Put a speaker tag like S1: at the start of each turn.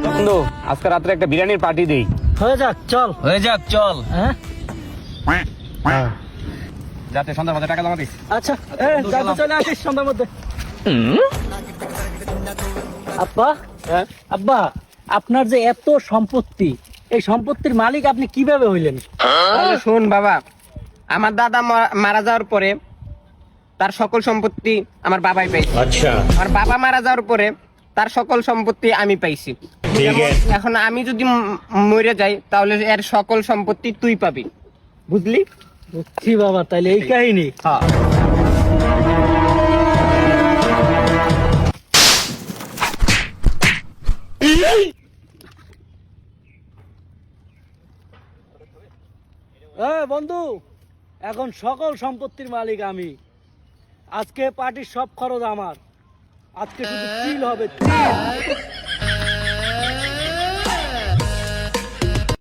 S1: বন্ধু আজকে রাত্রে একটা বিরিয়ানির পার্টি দেই।
S2: হয়ে যাক চল। হ্যাঁ
S1: যাতে সন্ধ্যার মধ্যে টাকা জমা দিস।
S2: আচ্ছা যাতে চলে আসিস সন্ধ্যার মধ্যে। আব্বা আব্বা আপনার যে এত সম্পত্তি, এই সম্পত্তির মালিক আপনি কিভাবে হইলেন?
S3: শোন বাবা, আমার দাদা মারা যাওয়ার পরে তার সকল সম্পত্তি আমার বাবাই পাইছে। আচ্ছা, আমার বাবা মারা যাওয়ার পরে তার সকল সম্পত্তি আমি পাইছি। এখন আমি যদি মরে যাই তাহলে এর সকল সম্পত্তি তুই পাবি, বুঝলি?
S2: বুঝছি বাবা, তাইলে এই কাহিনী।
S3: হ্যাঁ।
S2: বন্ধু, এখন সকল সম্পত্তির মালিক আমি। আজকে পার্টির সব খরচ আমার। আজকে শুধু চিল হবে, চিল।